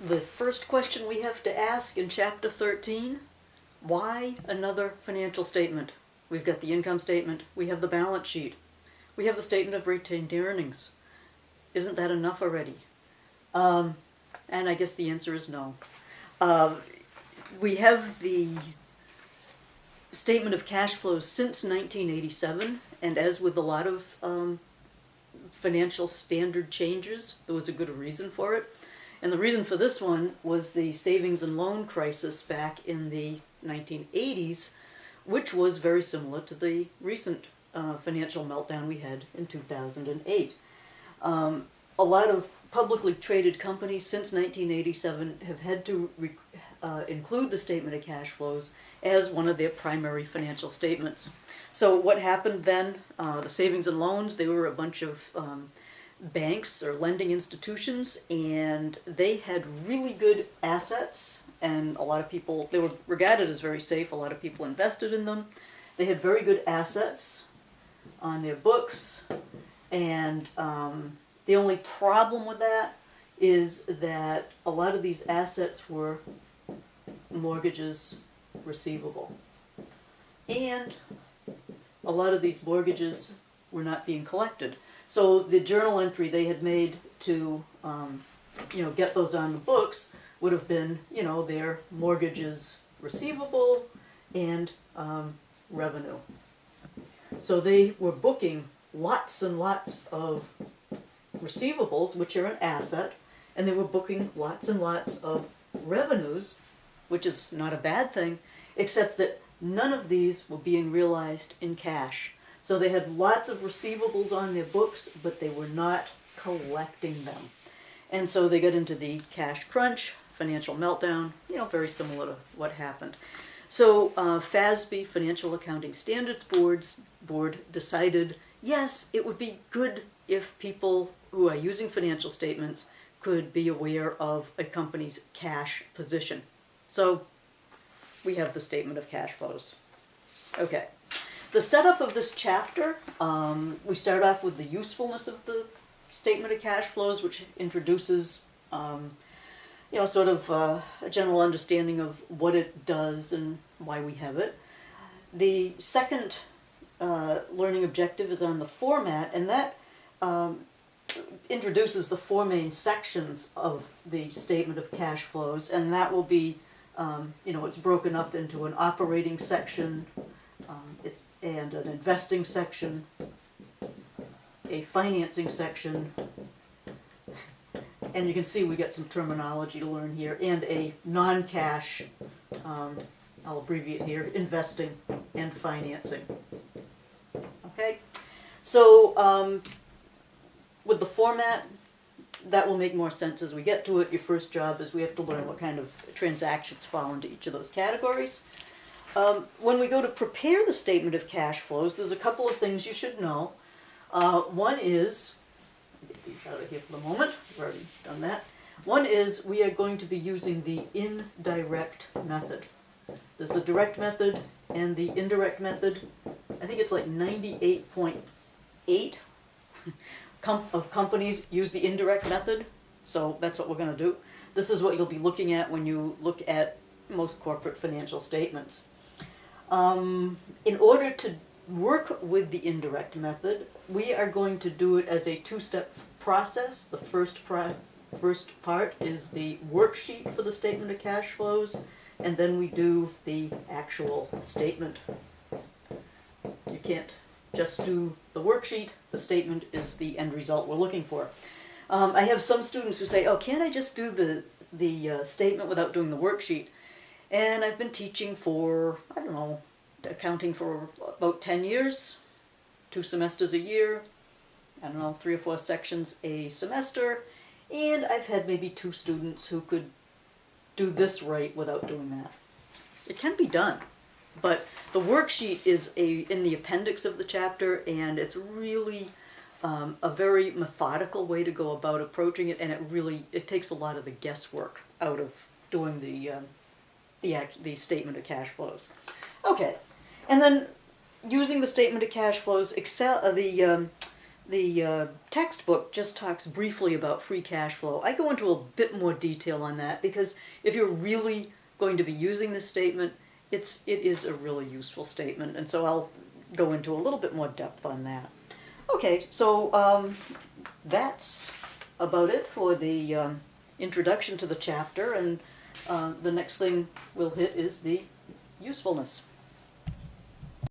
the first question we have to ask in Chapter 13, why another financial statement? We've got the income statement, we have the balance sheet, we have the statement of retained earnings. Isn't that enough already? And I guess the answer is no. We have the statement of cash flows since 1987, and as with a lot of financial standard changes, there was a good reason for it. And the reason for this one was the savings and loan crisis back in the 1980s, which was very similar to the recent financial meltdown we had in 2008. A lot of publicly traded companies since 1987 have had to include the statement of cash flows as one of their primary financial statements. So what happened then, the savings and loans, they were a bunch of banks or lending institutions, and they had really good assets, and a lot of people, they were regarded as very safe, a lot of people invested in them. They had very good assets on their books, and the only problem with that is that a lot of these assets were mortgages receivable. And a lot of these mortgages were not being collected. So the journal entry they had made to get those on the books would have been, their mortgages receivable and revenue. So they were booking lots and lots of receivables, which are an asset, and they were booking lots and lots of revenues, which is not a bad thing, except that none of these were being realized in cash. So they had lots of receivables on their books, but they were not collecting them. And so they got into the cash crunch, financial meltdown, very similar to what happened. So FASB, Financial Accounting Standards Board, decided, yes, it would be good if people who are using financial statements could be aware of a company's cash position. So we have the statement of cash flows. Okay. The setup of this chapter, we start off with the usefulness of the statement of cash flows, which introduces, sort of a general understanding of what it does and why we have it. The second learning objective is on the format, and that introduces the four main sections of the statement of cash flows, and that will be, it's broken up into an operating section, and an investing section, a financing section, and you can see we get some terminology to learn here, and a non-cash, I'll abbreviate here, investing and financing. Okay, so with the format, that will make more sense as we get to it. Your first job is we have to learn what kind of transactions fall into each of those categories. When we go to prepare the statement of cash flows, there's a couple of things you should know. One is, get these out of here for the moment, I've already done that. One is we are going to be using the indirect method. There's the direct method and the indirect method. I think it's like 98.8 of companies use the indirect method, so that's what we're going to do. This is what you'll be looking at when you look at most corporate financial statements. In order to work with the indirect method, we are going to do it as a two-step process. The first part is the worksheet for the statement of cash flows, and then we do the actual statement. You can't just do the worksheet. The statement is the end result we're looking for. I have some students who say, oh, can't I just do the statement without doing the worksheet? And I've been teaching for, I don't know, accounting for about 10 years, 2 semesters a year, I don't know, 3 or 4 sections a semester, and I've had maybe 2 students who could do this right without doing that. It can be done, but the worksheet is in the appendix of the chapter, and it's really a very methodical way to go about approaching it, and it takes a lot of the guesswork out of doing the statement of cash flows. Okay, and then using the statement of cash flows, The textbook just talks briefly about free cash flow. I go into a bit more detail on that because if you're really going to be using this statement, it is a really useful statement, and so I'll go into a little bit more depth on that. Okay, so that's about it for the introduction to the chapter, and the next thing we'll hit is the usefulness.